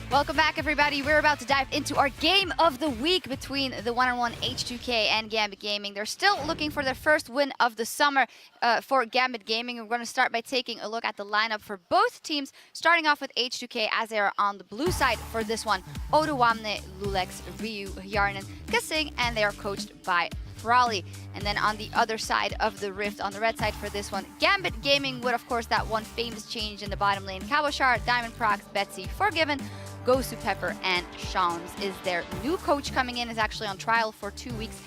Welcome back, everybody. We're about to dive into our game of the week between the one-on-one H2K and Gambit Gaming. They're still looking for their first win of the summer for Gambit Gaming. We're going to start by taking a look at the lineup for both teams, starting off with H2K as they are on the blue side for this one. Oduwamne, Lulex, Ryu, Yarnan, Kasing, and they are coached by Raleigh. And then on the other side of the rift, on the red side for this one, Gambit Gaming with, of course, that one famous change in the bottom lane. Kaboshar, Diamond Prox, Betsy, Forgiven, Gosu Pepper, and Shawns is their new coach coming in, is actually on trial for 2 weeks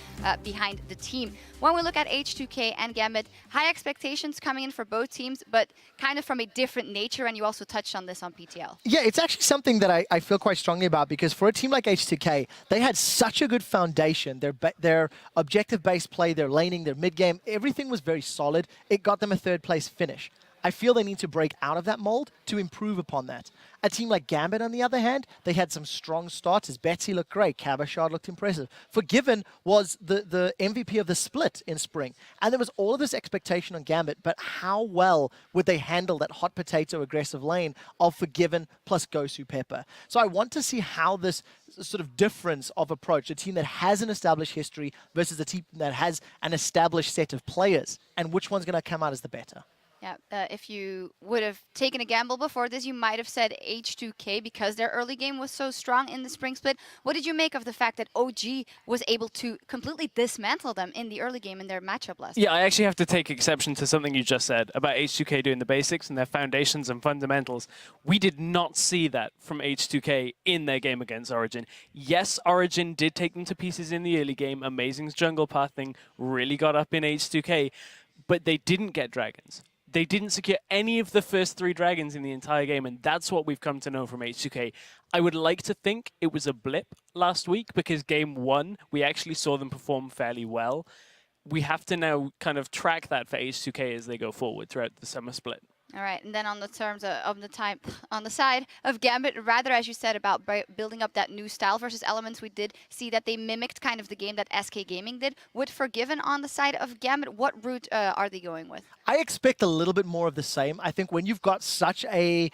behind the team. When we look at H2K and Gambit, high expectations coming in for both teams, but kind of from a different nature, and you also touched on this on PTL. Yeah, it's actually something that I feel quite strongly about, because for a team like H2K, they had such a good foundation. Their objective-based play, their laning, their mid-game, everything was very solid. It got them a third-place finish. I feel they need to break out of that mold to improve upon that. A team like Gambit, on the other hand, they had some strong starts. As Betsy looked great, Kaboshard looked impressive. Forgiven was the MVP of the split in spring. And there was all of this expectation on Gambit, but how well would they handle that hot potato aggressive lane of Forgiven plus Gosu Pepper? So I want to see how this sort of difference of approach, a team that has an established history versus a team that has an established set of players, and which one's going to come out as the better. Yeah, if you would have taken a gamble before this, you might have said H2K because their early game was so strong in the spring split. What did you make of the fact that OG was able to completely dismantle them in the early game in their matchup last Yeah, I actually have to take exception to something you just said about H2K doing the basics and their foundations and fundamentals. We did not see that from H2K in their game against Origin. Yes, Origin did take them to pieces in the early game. Amazing's jungle pathing really got up in H2K, but they didn't get dragons. They didn't secure any of the first 3 dragons in the entire game, and that's what we've come to know from H2K. I would like to think it was a blip last week, because game 1, we actually saw them perform fairly well. We have to now kind of track that for H2K as they go forward throughout the summer split. All right, and then on the terms of the time, on the side of Gambit, rather, as you said, about building up that new style versus elements, we did see that they mimicked kind of the game that SK Gaming did. With Forgiven on the side of Gambit, what route are they going with? I expect a little bit more of the same. I think when you've got such a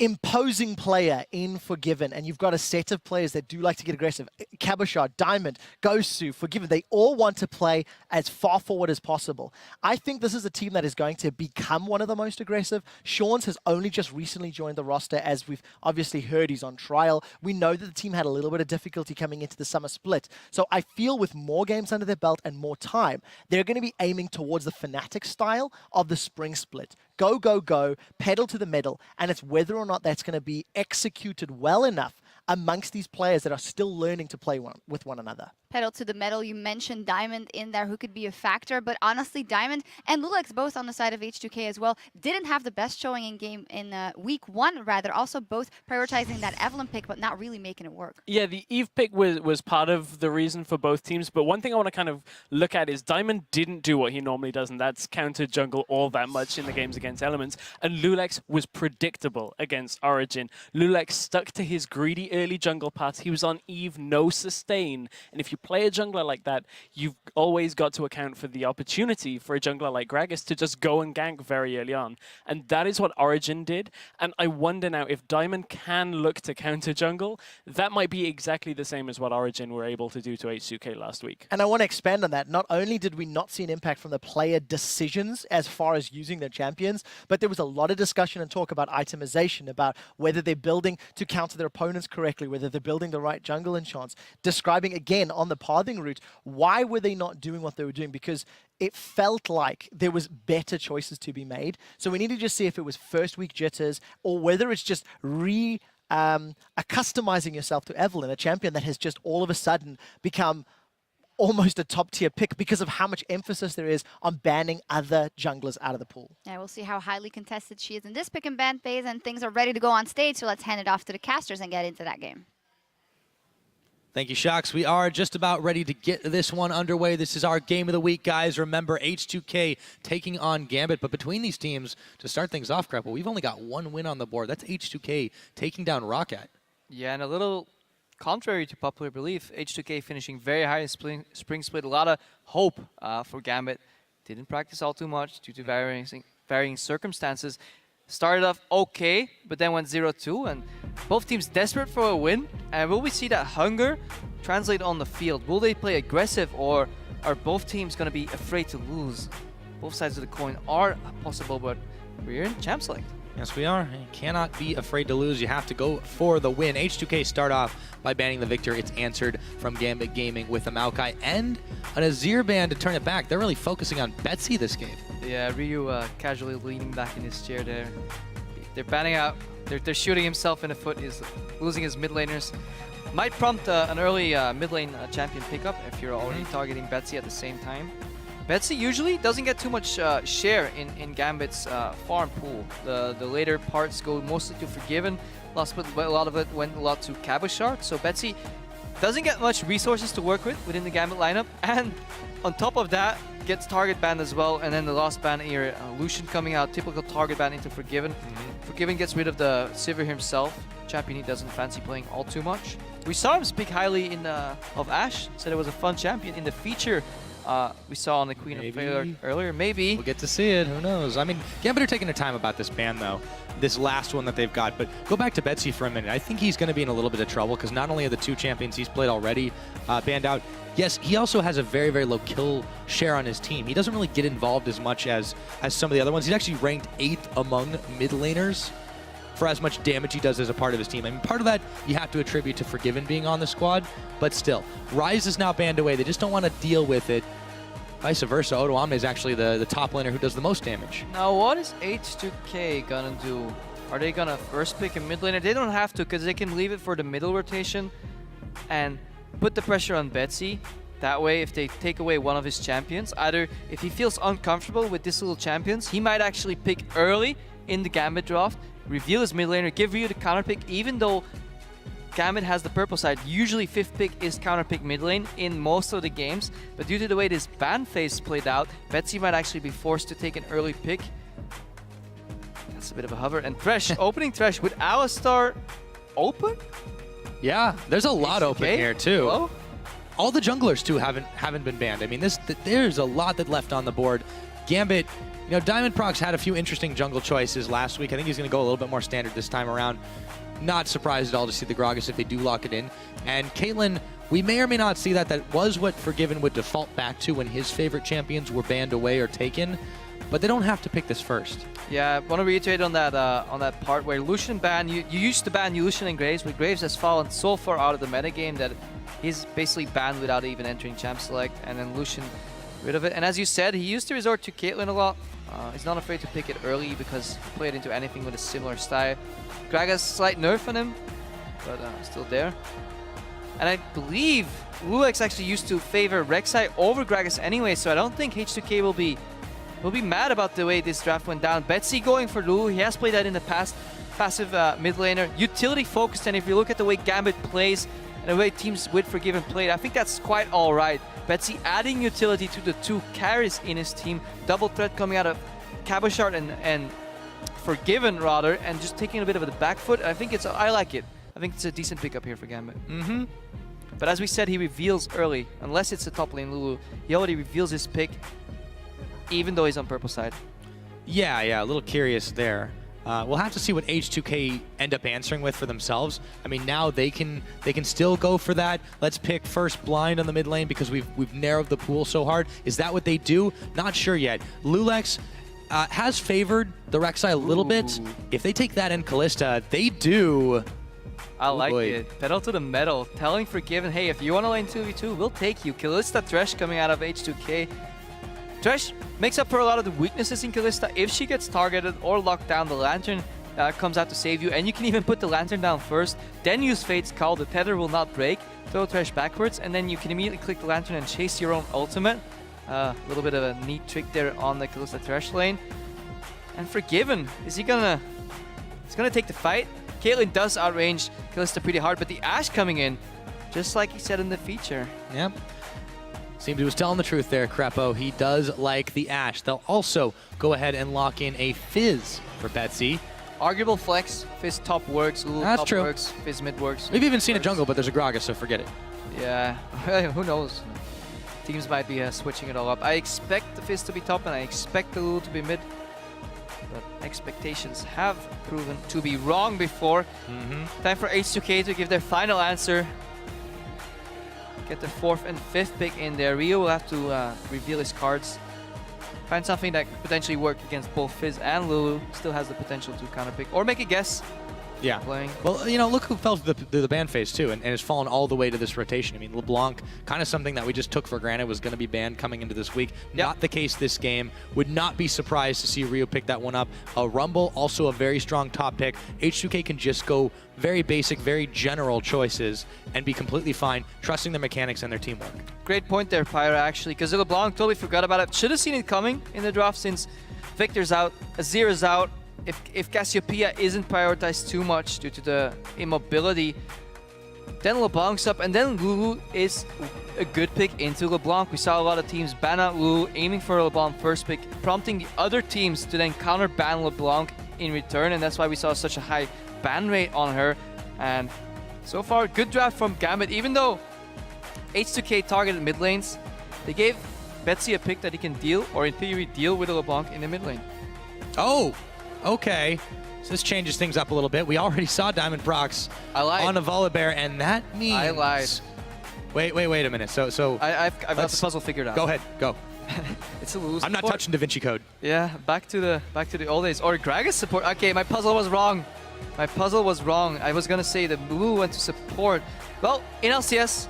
imposing player in Forgiven, and you've got a set of players that do like to get aggressive. Kaboshard, Diamond, Gosu, Forgiven, they all want to play as far forward as possible. I think this is a team that is going to become one of the most aggressive. Shawns has only just recently joined the roster, as we've obviously heard he's on trial. We know that the team had a little bit of difficulty coming into the summer split. So I feel with more games under their belt and more time, they're going to be aiming towards the Fnatic style of the spring split. Go, go, go, pedal to the metal, and it's whether or not that's going to be executed well enough amongst these players that are still learning to play with one another. Pedal to the metal, you mentioned Diamond in there, who could be a factor, but honestly, Diamond and Lulex, both on the side of H2K as well, didn't have the best showing in week 1, rather. Also, both prioritizing that Evelyn pick, but not really making it work. Yeah, the Eve pick was part of the reason for both teams, but one thing I want to kind of look at is Diamond didn't do what he normally does, and that's counter jungle all that much in the games against Elements, and Lulex was predictable against Origin. Lulex stuck to his greedy early jungle paths. He was on Eve, no sustain, and if you play a jungler like that, you've always got to account for the opportunity for a jungler like Gragas to just go and gank very early on. And that is what Origin did. And I wonder now if Diamond can look to counter jungle, that might be exactly the same as what Origin were able to do to H2K last week. And I want to expand on that. Not only did we not see an impact from the player decisions as far as using their champions, but there was a lot of discussion and talk about itemization, about whether they're building to counter their opponents correctly, whether they're building the right jungle enchants, describing again on the pathing route, why were they not doing what they were doing? Because it felt like there was better choices to be made. So we need to just see if it was first week jitters or whether it's just customizing yourself to Evelyn, a champion that has just all of a sudden become almost a top tier pick because of how much emphasis there is on banning other junglers out of the pool. Yeah, we'll see how highly contested she is in this pick and ban phase, and things are ready to go on stage, so let's hand it off to the casters and get into that game. Thank you, Shocks. We are just about ready to get this one underway. This is our game of the week, guys. Remember, H2K taking on Gambit. But between these teams, to start things off, Grapple, we've only got 1 win on the board. That's H2K taking down Rocket. Yeah, and a little contrary to popular belief, H2K finishing very high in spring split. A lot of hope for Gambit. Didn't practice all too much due to varying circumstances. Started off okay, but then went 0-2, and Both teams desperate for a win, and will we see that hunger translate on the field? Will they play aggressive, or are both teams going to be afraid to lose? Both sides of the coin are possible, but we're in Champ Select. Yes, we are. You cannot be afraid to lose. You have to go for the win. H2K start off by banning the Victor. It's answered from Gambit Gaming with a Maokai and an Azir ban to turn it back. They're really focusing on Betsy this game. Yeah, Ryu casually leaning back in his chair there. They're banning out. They're shooting himself in the foot. He's losing his mid laners. Might prompt an early mid lane champion pickup if you're already targeting Betsy at the same time. Betsy usually doesn't get too much share in Gambit's farm pool. The later parts go mostly to Forgiven. A lot of it went a lot to Cabochard. So Betsy doesn't get much resources to work with within the Gambit lineup. And on top of that, gets target banned as well. And then the last ban here, Lucian coming out, typical target ban into Forgiven. Forgiven gets rid of the Sivir himself. Champion he doesn't fancy playing all too much. We saw him speak highly of Ashe. Said it was a fun champion in the feature. We saw on the Queen of Failure earlier. Maybe. We'll get to see it. Who knows? I mean, Gambit are taking their time about this ban, though. This last one that they've got. But go back to Betsy for a minute. I think he's going to be in a little bit of trouble because not only are the two champions he's played already banned out, yes, he also has a very, very low kill share on his team. He doesn't really get involved as much as some of the other ones. He's actually ranked 8th among mid laners for as much damage he does as a part of his team. I mean, part of that you have to attribute to Forgiven being on the squad, but still. Ryze is now banned away. They just don't want to deal with it. Vice versa, Odoamne is actually the top laner who does the most damage. Now, what is H2K gonna do? Are they gonna first pick a mid laner? They don't have to, because they can leave it for the middle rotation and put the pressure on Betsy. That way, if they take away one of his champions, either if he feels uncomfortable with these little champions, he might actually pick early in the Gambit draft, reveal his mid laner, give Ryu the counter pick, even though Gambit has the purple side. Usually 5th pick is counter pick mid lane in most of the games, but due to the way this ban phase played out, Betsy might actually be forced to take an early pick. That's a bit of a hover. And Thresh, opening Thresh with Alistar open? Yeah, there's a lot H2K? open here too. Hello? All the junglers too haven't been banned. I mean, there's a lot that left on the board. Gambit, you know, Diamond Prox had a few interesting jungle choices last week. I think he's going to go a little bit more standard this time around. Not surprised at all to see the Gragas if they do lock it in. And Caitlyn, we may or may not see that. That was what Forgiven would default back to when his favorite champions were banned away or taken. But they don't have to pick this first. Yeah, I want to reiterate on that part where Lucian ban, you used to ban Lucian and Graves, but Graves has fallen so far out of the metagame that he's basically banned without even entering Champ Select, and then Lucian rid of it. And as you said, he used to resort to Caitlyn a lot. He's not afraid to pick it early because he played into anything with a similar style. Gragas, slight nerf on him, but still there. And I believe Lulex actually used to favor Rek'Sai over Gragas anyway, so I don't think H2K will be mad about the way this draft went down. Betsy going for Lulu, he has played that in the past. Passive mid laner, utility focused, and if you look at the way Gambit plays and the way teams with Forgiven played, I think that's quite alright. Betsy adding utility to the two carries in his team, double threat coming out of Cabochard and Forgiven rather, and just taking a bit of the back foot. I like it. I think it's a decent pickup here for Gambit. But as we said, he reveals early, unless it's a top lane Lulu. He already reveals his pick, even though he's on purple side. Yeah, a little curious there. We'll have to see what H2K end up answering with for themselves. I mean, now they can still go for that. Let's pick first blind on the mid lane because we've narrowed the pool so hard. Is that what they do? Not sure yet. Lulex has favored the Rek'Sai a little bit. If they take that and Kalista, they do. I like it. Pedal to the metal. Telling Forgiven, hey, if you want to lane 2v2, we'll take you. Kalista Thresh coming out of H2K. Thresh makes up for a lot of the weaknesses in Kalista. If she gets targeted or locked down, the Lantern comes out to save you. And you can even put the Lantern down first, then use Fate's Call. The tether will not break. Throw Thresh backwards, and then you can immediately click the Lantern and chase your own ultimate. A little bit of a neat trick there on the Kalista Thresh lane. And Forgiven, he's gonna take the fight. Caitlyn does outrange Kalista pretty hard, but the Ashe coming in, just like he said in the feature. Yep. Seems he was telling the truth there, Crepo. He does like the Ashe. They'll also go ahead and lock in a Fizz for Betsy. Arguable flex. Fizz top works, Lulu That's top true. works, Fizz mid works. We've even seen a jungle, but there's a Gragas, so forget it. Yeah, who knows? Teams might be switching it all up. I expect the Fizz to be top, and I expect the Lulu to be mid. but expectations have proven to be wrong before. Time for H2K to give their final answer. Get the 4th and 5th pick in there. Rio will have to reveal his cards. Find something that could potentially work against both Fizz and Lulu. Still has the potential to counterpick or make a guess. Yeah. Playing. Well, you know, look who fell through the ban phase too, and has fallen all the way to this rotation. I mean, LeBlanc, kind of something that we just took for granted was going to be banned coming into this week. Yep. Not the case this game. Would not be surprised to see Rio pick that one up. Rumble, also a very strong top pick. H2K can just go very basic, very general choices and be completely fine, trusting their mechanics and their teamwork. Great point there, Pyra, actually, because LeBlanc totally forgot about it. Should have seen it coming in the draft since Victor's out, Azir's out. If Cassiopeia isn't prioritized too much due to the immobility, then LeBlanc's up, and then Lulu is a good pick into LeBlanc. We saw a lot of teams ban out Lulu, aiming for LeBlanc first pick, prompting the other teams to then counter-ban LeBlanc in return, and that's why we saw such a high ban rate on her. And so far, good draft from Gambit. Even though H2K targeted mid lanes, they gave Betsy a pick that he can deal, or in theory, deal with a LeBlanc in the mid lane. Oh! Okay, so this changes things up a little bit. We already saw Diamond Prox on a Volibear, and that means... I lied. Wait a minute. So I've got the puzzle figured out. Go ahead, go. It's a Lulu I'm not support. touching Da Vinci Code. Yeah, back to the old days. Or Gragas support. Okay, my puzzle was wrong. My puzzle was wrong. I was gonna say that Lulu went to support. Well, in LCS,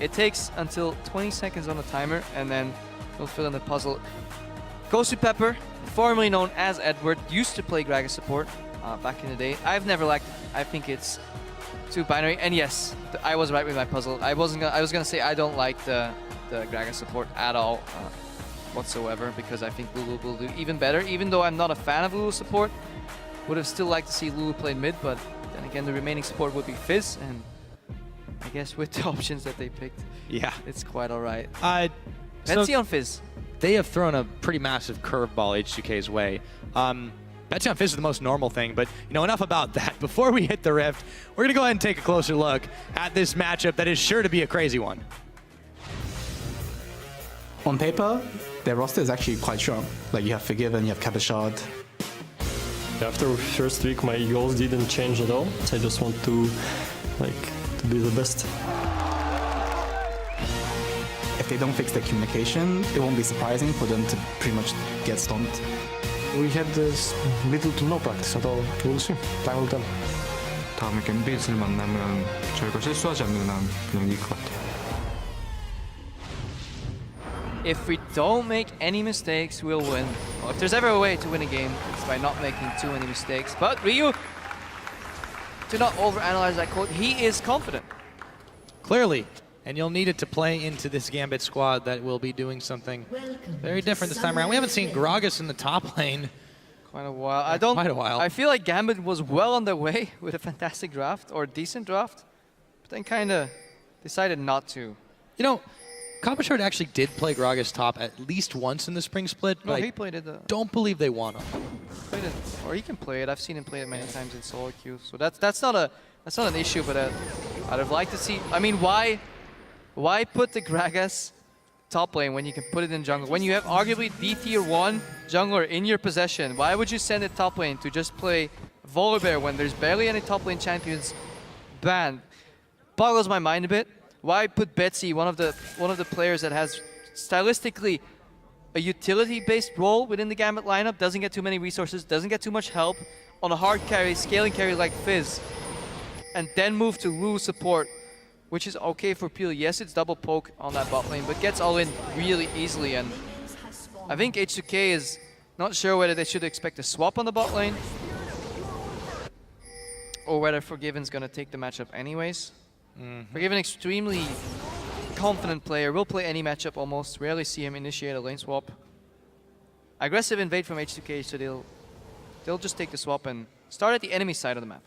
it takes until 20 seconds on the timer, and then we'll fill in the puzzle. Goes to Pepper, formerly known as Edward, used to play Gragas support back in the day. I've never liked it. I think it's too binary. And yes, I was right with my puzzle. I was gonna say I don't like the Gragas support at all whatsoever, because I think Lulu will do even better. Even though I'm not a fan of Lulu support, would have still liked to see Lulu play mid, but then again the remaining support would be Fizz, and I guess with the options that they picked, Yeah. it's quite alright. So Betsy on Fizz. they have thrown a pretty massive curveball H2K's way. Betsy on Fizz is the most normal thing, but you know, enough about that. Before we hit the Rift, we're going to go ahead and take a closer look at this matchup that is sure to be a crazy one. On paper, their roster is actually quite strong. Like, you have Forgiven, you have Capashard. After first week, my goals didn't change at all. I just want to be the best. If they don't fix their communication, it won't be surprising for them to pretty much get stomped. We had this little to no practice at all. We'll see. Time will tell. 다음에 갬빗을 만나면 저희가 실수하지 않는 한 그냥 이길 것 같아요. If we don't make any mistakes, we'll win. Well, if there's ever a way to win a game, it's by not making too many mistakes. But Ryu, do not overanalyze that quote. He is confident. Clearly. And you'll need it to play into this Gambit squad that will be doing something very different this time around. We haven't seen Gragas in the top lane. Quite a while. I feel like Gambit was well on their way with a fantastic draft, or a decent draft, but then kind of decided not to. You know, Capashard actually did play Gragas top at least once in the spring split, No, but he played it. don't believe they won him. Played it, or he can play it. I've seen him play it many times in solo queue, so that's not an issue. But I'd have liked to see. I mean, why put the Gragas top lane when you can put it in jungle? When you have arguably the tier 1 jungler in your possession, why would you send it top lane to just play Volibear when there's barely any top lane champions banned? Boggles my mind a bit. Why put Betsy, one of the players that has stylistically a utility-based role within the Gambit lineup, doesn't get too many resources, doesn't get too much help, on a hard carry, scaling carry like Fizz, and then move to Lulu support, which is okay for Peel. Yes, it's double poke on that bot lane, but gets all in really easily. And I think H2K is not sure whether they should expect a swap on the bot lane, or whether Forgiven's going to take the matchup anyways. Forgiven, extremely confident player, will play any matchup almost. Rarely see him initiate a lane swap. Aggressive invade from H2K, so they'll just take the swap and start at the enemy side of the map.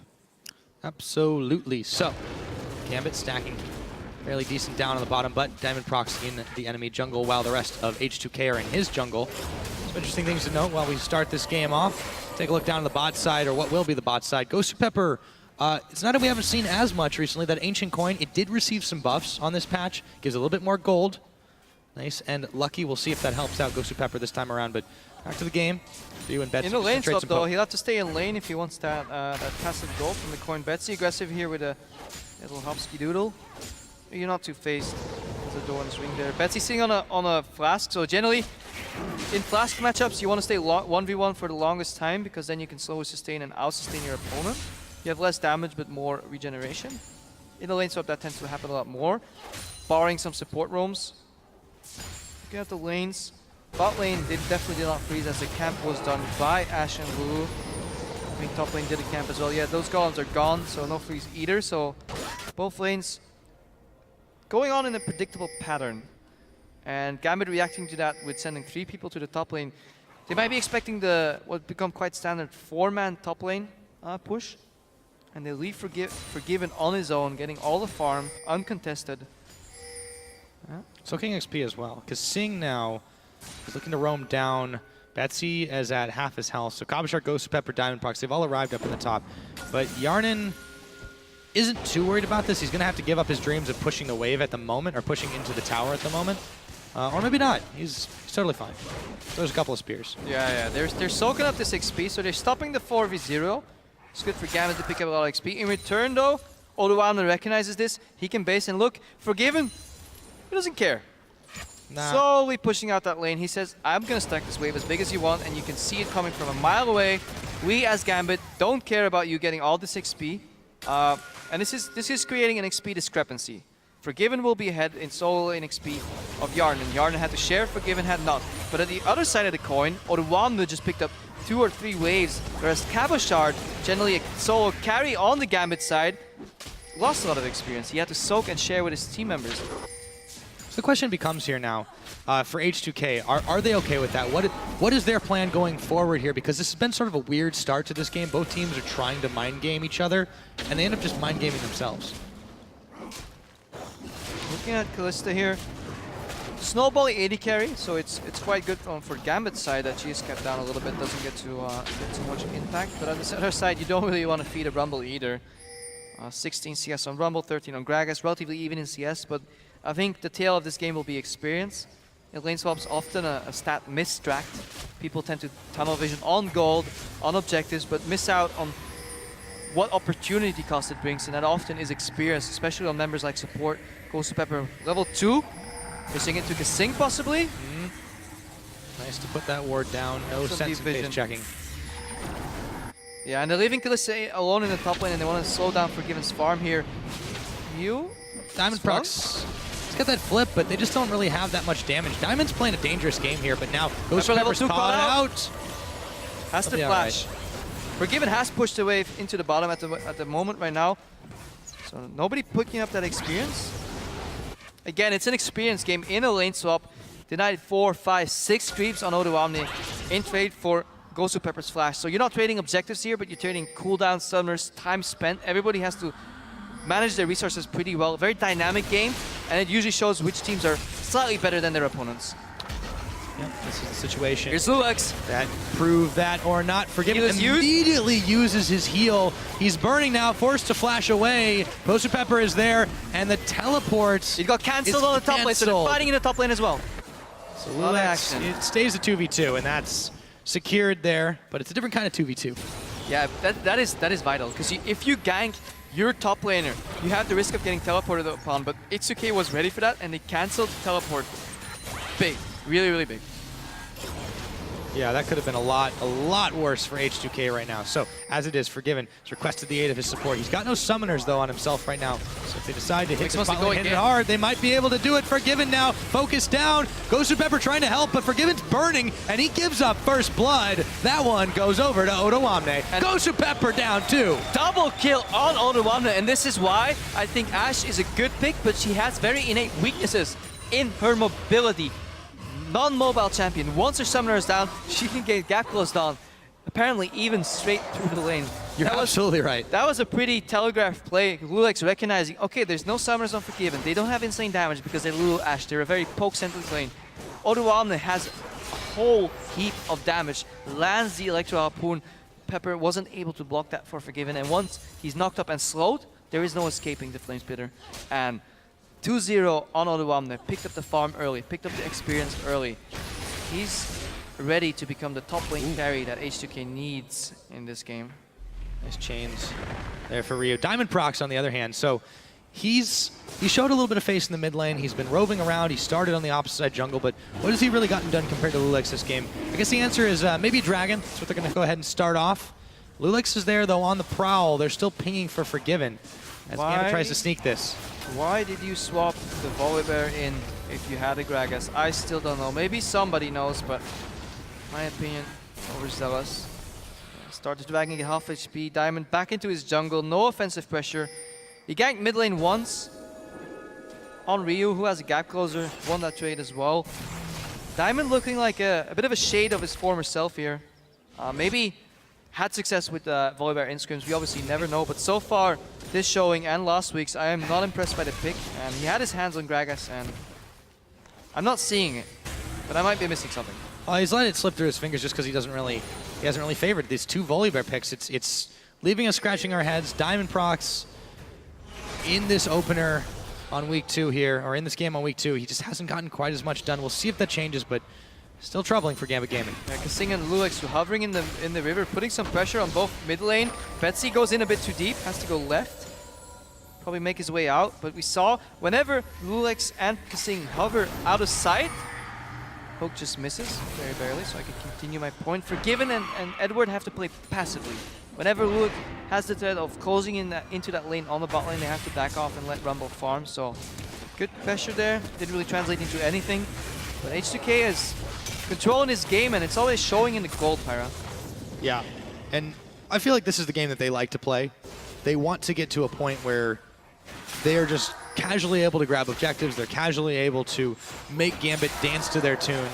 Absolutely. So, Gambit stacking fairly decent down on the bottom, but Diamond Prox in the enemy jungle while the rest of H2K are in his jungle. Some interesting things to note while we start this game off. Take a look down on the bot side, or what will be the bot side. Ghost Pepper, it's not that we haven't seen as much recently. That Ancient Coin, it did receive some buffs on this patch. Gives a little bit more gold. Nice and lucky. We'll see if that helps out Ghost Pepper this time around, but Back to the game. You and Betsy. In the lane trade swap some though, poke. he'll have to stay in lane if he wants that that passive goal from the coin. Betsy aggressive here with a little hopsky doodle. You're not too phased. There's a door on the swing there. Betsy sitting on a flask, so generally in flask matchups you want to stay 1v1 for the longest time because then you can slowly sustain and out-sustain your opponent. You have less damage but more regeneration. In the lane swap that tends to happen a lot more. Barring some support roams. Looking at the lanes. Bot lane definitely did not freeze as the camp was done by Ashe and Blue. I think top lane did a camp as well. Yeah, those golems are gone, so no freeze either. So both lanes going on in a predictable pattern. And Gambit reacting to that with sending 3 people to the top lane. They might be expecting the what become quite standard 4-man top lane push. And they leave Forgiven on his own, getting all the farm, uncontested. Soaking XP as well, because Sing now is looking to roam down. Betsy is at half his health, so Kabashar, Ghost Pepper, Diamond Prox, they've all arrived up in the top. But Yarnan isn't too worried about this. He's going to have to give up his dreams of pushing the wave at the moment, or pushing into the tower at the moment. Or maybe not. He's totally fine. There's a couple of spears. Yeah. They're soaking up this XP, so they're stopping the 4v0. It's good for Gambit to pick up a lot of XP. In return, though, Odoamne recognizes this. He can base and look. Forgiven, he doesn't care. Nah. Slowly pushing out that lane. He says, I'm going to stack this wave as big as you want, and you can see it coming from a mile away. We, as Gambit, don't care about you getting all this XP. And this is creating an XP discrepancy. Forgiven will be ahead in solo lane XP of Yarnan. Yarnan had to share, Forgiven had not. But at the other side of the coin, Odoamne just picked up 2 or 3 waves, whereas Kabashard, generally a solo carry on the Gambit side, lost a lot of experience. He had to soak and share with his team members. So the question becomes here now, for H2K, are they okay with that? What is their plan going forward here? Because this has been sort of a weird start to this game. Both teams are trying to mind game each other, and they end up just mind gaming themselves. Looking at Kalista here, Snowball 80 carry, so it's quite good for Gambit's side that she is kept down a little bit, doesn't get too much impact. But on the other side, you don't really want to feed a Rumble either. 16 CS on Rumble, 13 on Gragas, relatively even in CS, but I think the tail of this game will be experience. Lane swap's often a stat mistract. People tend to tunnel vision on gold, on objectives, but miss out on what opportunity cost it brings, and that often is experience, especially on members like support. Ghost Pepper level 2, missing it to Kasing possibly. Nice to put that ward down, no Some sense of deep phase vision. checking. Yeah, and they're leaving Kalista alone in the top lane, and they want to slow down Forgiven's farm here. Diamond Prox, he's got that flip, but they just don't really have that much damage. Diamond's playing a dangerous game here, but now Ghost Pepper level Pepper's 2 caught caught out. Has to They'll be flash. Forgiven has pushed the wave into the bottom at the moment right now. So nobody picking up that experience. Again, it's an experience game in a lane swap. Denied 4, 5, 6 creeps on Odoamne in trade for Ghost Pepper's flash. So you're not trading objectives here, but you're trading cooldown, summoners, time spent. Everybody has to manage their resources pretty well. Very dynamic game, and it usually shows which teams are slightly better than their opponents. Yep, this is the situation. Here's Lulux. That prove that or not. Forgiven He was immediately uses his heal. He's burning now, forced to flash away. Ghost Pepper is there, and the teleport. It got cancelled on the top lane, so they're fighting in the top lane as well. So lot of Lulux, action. it stays a 2v2, and that's secured there, but it's a different kind of 2v2. Yeah, that is vital, because if you gank your top laner, you have the risk of getting teleported upon, but H2K was ready for that, and they cancelled the teleport. Big. Really, really big. Yeah, that could have been a lot worse for H2K right now. So, as it is, Forgiven has requested the aid of his support. He's got no summoners, though, on himself right now. So if they decide to hit the spot lane, hit it hard, they might be able to do it. Forgiven now, focus down. Ghost Pepper trying to help, but Forgiven's burning, and he gives up first blood. That one goes over to Odoamne. And Ghost Pepper down, too. Double kill on Odoamne, and this is why I think Ashe is a good pick, but she has very innate weaknesses in her mobility. Non-mobile champion. Once her summoner is down, she can get gap closed on. Apparently even straight through the lane. You're absolutely right. That was a pretty telegraphed play. Lulux recognizing, okay, there's no summoners on Forgiven. They don't have insane damage because they're Lulu Ashe. They're a very poke-centric lane. Odoamne has a whole heap of damage. Lands the Electro Harpoon. Pepper wasn't able to block that for Forgiven. And once he's knocked up and slowed, there is no escaping the Flame Spitter. And 2-0 on Odoamne. Picked up the farm early, picked up the experience early. He's ready to become the top lane carry that H2K needs in this game. Nice chains there for Ryu. Diamond Prox, on the other hand, so he showed a little bit of face in the mid lane. He's been roving around. He started on the opposite side jungle, but what has he really gotten done compared to Lulix this game? I guess the answer is maybe Dragon. That's what they're going to go ahead and start off. Lulix is there, though, on the prowl. They're still pinging for Forgiven as Gambit tries to sneak this. Why did you swap the Volibear in if you had a Gragas? I still don't know. Maybe somebody knows, but my opinion, overzealous. Started dragging at half HP. Diamond back into his jungle. No offensive pressure. He ganked mid lane once on Ryu, who has a gap closer. Won that trade as well. Diamond looking like a bit of a shade of his former self here. Maybe had success with Volibear in scrims. We obviously never know. But so far, this showing and last week's, I am not impressed by the pick. And he had his hands on Gragas, and I'm not seeing it. But I might be missing something. Oh, he's letting it slip through his fingers just because he hasn't really favored these two Volibear picks. It's leaving us scratching our heads. Diamond Prox in this opener on week 2 here, or in this game on week 2, he just hasn't gotten quite as much done. We'll see if that changes, but still troubling for Gambit Gaming. Yeah, Kasing and Lulix hovering in the river, putting some pressure on both mid lane. Betsy goes in a bit too deep, has to go left. Probably make his way out, but we saw whenever Lulix and Kasing hover out of sight, Poke just misses, very barely, so I can continue my point. Forgiven and Edward have to play passively. Whenever Lulix has the threat of closing into that lane on the bot lane, they have to back off and let Rumble farm, so good pressure there. Didn't really translate into anything, but H2K is controlling his game, and it's always showing in the gold, Pyra. Yeah, and I feel like this is the game that they like to play. They want to get to a point where they are just casually able to grab objectives. They're casually able to make Gambit dance to their tune.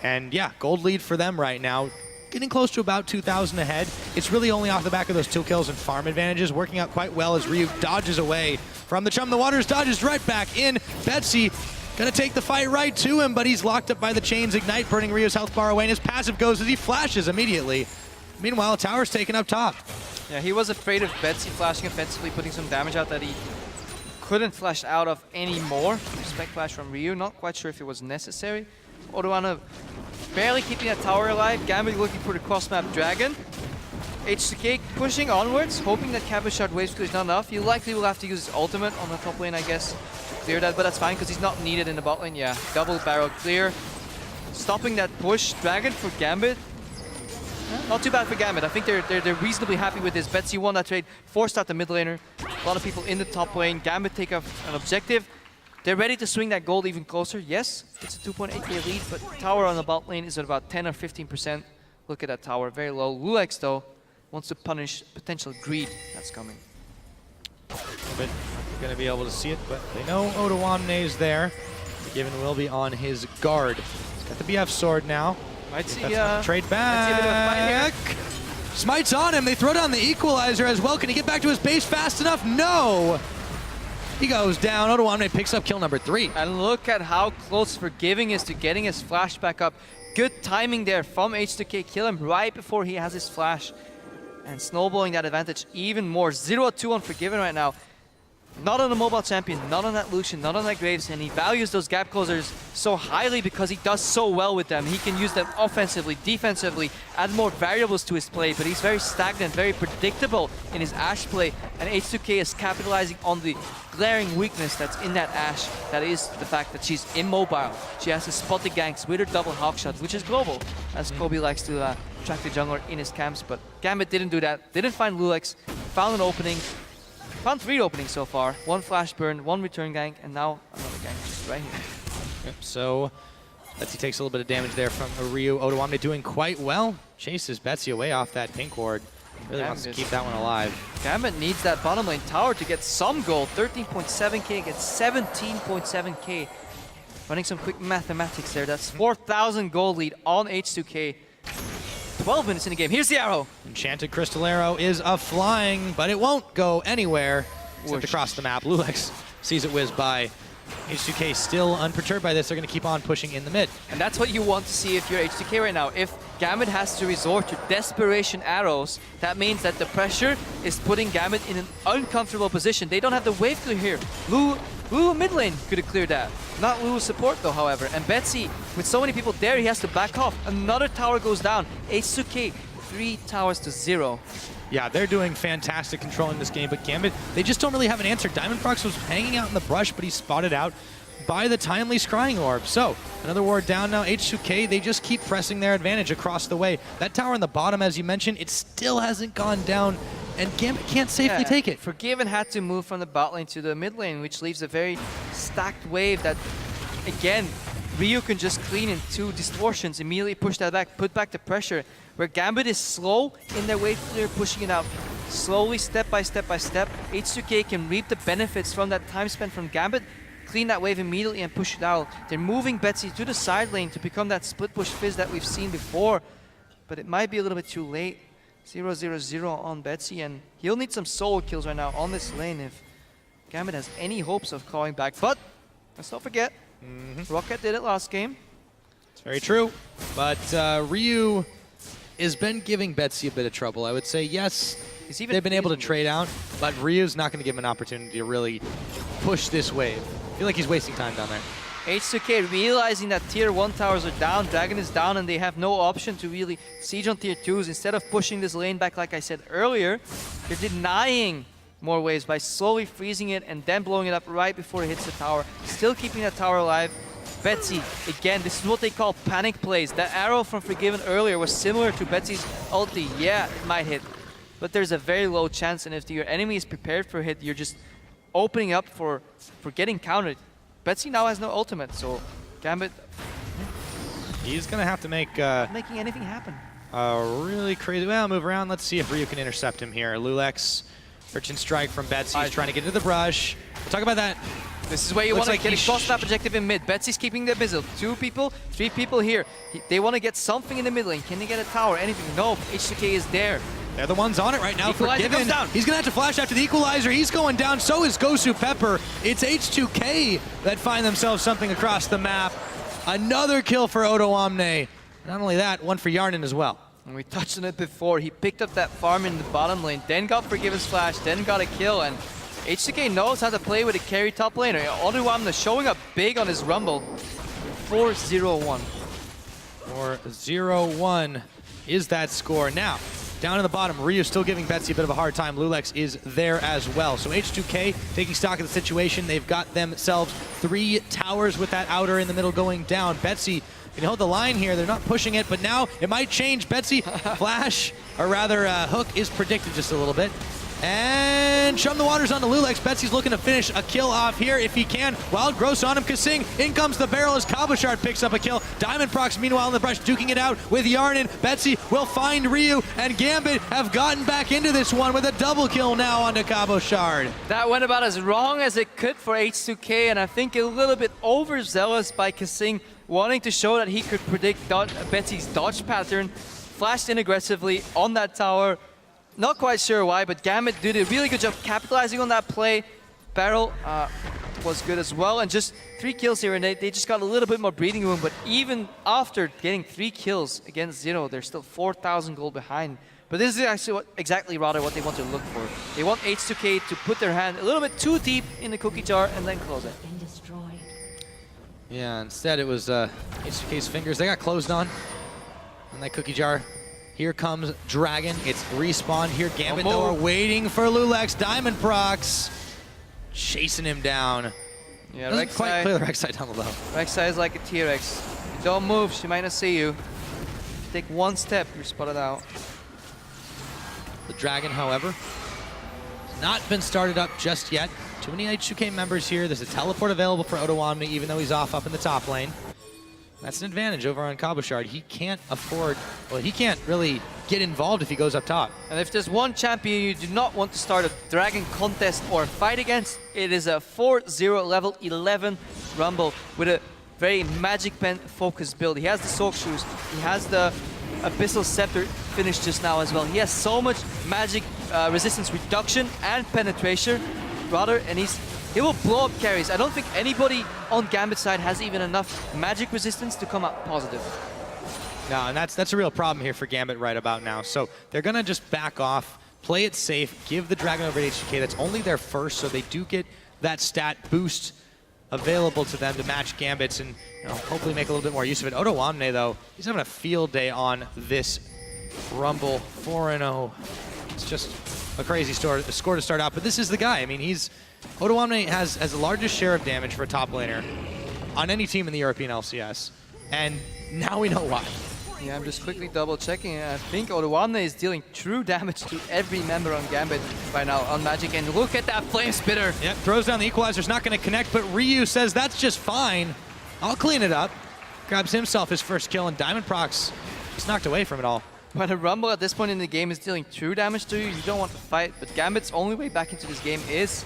And yeah, gold lead for them right now. Getting close to about 2,000 ahead. It's really only off the back of those 2 kills and farm advantages, working out quite well as Ryu dodges away from the Chum the Waters, dodges right back in. Betsy gonna take the fight right to him, but he's locked up by the chains. Ignite burning Ryu's health bar away, and his passive goes as he flashes immediately. Meanwhile, Tower's taken up top. Yeah, he was afraid of Betsy flashing offensively, putting some damage out that he couldn't flash out of anymore. Spec flash from Ryu, not quite sure if it was necessary. Odoana barely keeping that tower alive. Gambit looking for the cross-map dragon. H2K pushing onwards, hoping that Cabin Shard waves clear is not enough. He likely will have to use his ultimate on the top lane, I guess, to clear that, but that's fine because he's not needed in the bot lane. Yeah, double barrel clear. Stopping that push. Dragon for Gambit. Not too bad for Gambit. I think they're reasonably happy with this. Betsy won that trade, forced out the mid laner. A lot of people in the top lane. Gambit take up an objective. They're ready to swing that gold even closer. Yes, it's a 2.8k lead, but tower on the bot lane is at about 10 or 15%. Look at that tower, very low. Lulix, though, wants to punish potential greed that's coming. But they're going to be able to see it, but they know Odoamne is there. Forgiven will be on his guard. He's got the BF sword now. Might see trade back. Smite's on him. They throw down the equalizer as well. Can he get back to his base fast enough? No. He goes down. Odoamne picks up kill number 3. And look at how close Forgiving is to getting his flash back up. Good timing there from H2K. Kill him right before he has his flash. And snowballing that advantage even more. 0-2 on Forgiven right now. Not on a mobile champion, not on that Lucian, not on that Graves, and he values those gap closers so highly because he does so well with them. He can use them offensively, defensively, add more variables to his play, but he's very stagnant, very predictable in his Ashe play, and H2K is capitalizing on the glaring weakness that's in that Ashe. That is the fact that she's immobile. She has to spot the ganks with her double hawk shot, which is global, as Kobe likes to track the jungler in his camps, but Gambit didn't do that, didn't find Lulix, found an opening. Found 3 openings so far. 1 flash burn, 1 return gank, and now another gank just right here. Yep, so Betsy takes a little bit of damage there from Ryu. Odoamne doing quite well. Chases Betsy away off that pink ward. Really wants to keep that one alive. Gambit needs that bottom lane tower to get some gold. 13.7k against 17.7k. Running some quick mathematics there. That's 4,000 gold lead on H2K. 12 minutes in the game. Here's the arrow. Enchanted Crystal Arrow is a-flying, but it won't go anywhere except across the map. Lulix sees it whiz by. H2K still unperturbed by this. They're going to keep on pushing in the mid. And that's what you want to see if you're H2K right now. If Gambit has to resort to desperation arrows. That means that the pressure is putting Gambit in an uncomfortable position. They don't have the wave clear here. Lulu mid lane could have cleared that. Not Lulu's support though, however. And Betsy, with so many people there, he has to back off. Another tower goes down. H2K, 3 towers to 0. Yeah, they're doing fantastic controlling this game, but Gambit, they just don't really have an answer. Diamondprox was hanging out in the brush, but he's spotted out by the timely Scrying Orb. So, another ward down now. H2K, they just keep pressing their advantage across the way. That tower on the bottom, as you mentioned, it still hasn't gone down, and Gambit can't safely take it. Forgiven had to move from the bot lane to the mid lane, which leaves a very stacked wave that, again, Ryu can just clean in 2 distortions, immediately push that back, put back the pressure. Where Gambit is slow in their wave clear, pushing it out slowly, step by step by step. H2K can reap the benefits from that time spent from Gambit, clean that wave immediately and push it out. They're moving Betsy to the side lane to become that split push fizz that we've seen before, but it might be a little bit too late. 0-0-0 on Betsy, and he'll need some solo kills right now on this lane if Gambit has any hopes of calling back. But let's not forget, Rocket did it last game. It's very true, but Ryu has been giving Betsy a bit of trouble. I would say, yes, they've been able to trade out, but Ryu's not going to give him an opportunity to really push this wave. I feel like he's wasting time down there. H2K realizing that tier 1 towers are down, Dragon is down, and they have no option to really siege on tier 2s. Instead of pushing this lane back like I said earlier, they're denying more waves by slowly freezing it and then blowing it up right before it hits the tower. Still keeping that tower alive. Betsy, again, this is what they call panic plays. That arrow from Forgiven earlier was similar to Betsy's ulti. Yeah, it might hit, but there's a very low chance, and if your enemy is prepared for a hit, you're just opening up for getting countered. Betsy now has no ultimate, so Gambit... He's going to have to make... making anything happen. A really crazy... Well, move around. Let's see if Ryu can intercept him here. Lulex, Urchin Strike from Betsy. He's trying to get into the brush. We'll talk about that. This is where you want to get a cross-map objective in mid. Betsy's keeping the missile. 2 people, 3 people here. They want to get something in the mid lane. Can they get a tower? Anything? No. H2K is there. They're the ones on it right now. Forgiven. Down. He's going to have to flash after the Equalizer. He's going down. So is Gosu Pepper. It's H2K that find themselves something across the map. Another kill for Odo Omne. Not only that, one for Yarnin as well. And we touched on it before. He picked up that farm in the bottom lane, then got Forgiven's flash, then got a kill, and H2K knows how to play with a carry top laner. Odo Omne showing up big on his Rumble. 4-0-1. 4-0-1 is that score. Now, down in the bottom, Ryu still giving Betsy a bit of a hard time. Lulex is there as well. So H2K taking stock of the situation. They've got themselves 3 towers with that outer in the middle going down. Betsy can hold the line here. They're not pushing it, but now it might change. Betsy flash, or rather hook is predicted just a little bit. And Shum the Waters onto Lulex. Betsy's looking to finish a kill off here if he can. Wild Gross on him. Kasing, in comes the barrel as Cabochard picks up a kill. Diamondprox, meanwhile, in the brush, duking it out with Yarnin. Betsy will find Ryu, and Gambit have gotten back into this one with a double kill now onto Cabochard. That went about as wrong as it could for H2K, and I think a little bit overzealous by Kasing, wanting to show that he could predict Betsy's dodge pattern. Flashed in aggressively on that tower. Not quite sure why, but Gambit did a really good job capitalizing on that play. Barrel was good as well, and just 3 kills here, and they just got a little bit more breathing room, but even after getting 3 kills against 0, they're still 4,000 gold behind. But this is actually exactly rather what they want to look for. They want H2K to put their hand a little bit too deep in the cookie jar and then close it. Yeah, instead it was H2K's fingers. They got closed on that cookie jar. Here comes Dragon. It's respawned here. Gambit, though, are waiting for Lulex. Diamondprox chasing him down. Yeah, doesn't quite clear the Rek'Sai down the low. Rek'Sai is like a T-Rex. You don't move, she might not see you. If you take 1 step, you're spotted out. The Dragon, however, has not been started up just yet. Too many H2K members here. There's a teleport available for Odo Omne, even though he's off up in the top lane. That's an advantage over on Cabochard. He can't afford, well, he can't really get involved if he goes up top. And if there's one champion you do not want to start a Dragon contest or fight against, it is a 4-0 level 11 Rumble with a very Magic Pen focused build. He has the Soak Shoes, he has the Abyssal Scepter finished just now as well. He has so much magic resistance reduction and penetration, rather, and he will blow up carries. I don't think anybody on Gambit's side has even enough magic resistance to come out positive. No, and that's a real problem here for Gambit right about now. So they're going to just back off, play it safe, give the Dragon over to H2K. That's only their first, so they do get that stat boost available to them to match Gambit's and hopefully make a little bit more use of it. Odoamne, though, he's having a field day on this Rumble. 4-0. It's just a crazy score to start out, but this is the guy. I mean, Odoamne has the largest share of damage for a top laner on any team in the European LCS, and now we know why. Yeah, I'm just quickly double checking. I think Odoamne is dealing true damage to every member on Gambit right now on Magic, and look at that Flame Spitter. Yep, throws down the equalizer's not going to connect, but Ryu says that's just fine. I'll clean it up. Grabs himself his first kill, and Diamond Procs just knocked away from it all. When a Rumble at this point in the game is dealing true damage to you, you don't want to fight, but Gambit's only way back into this game is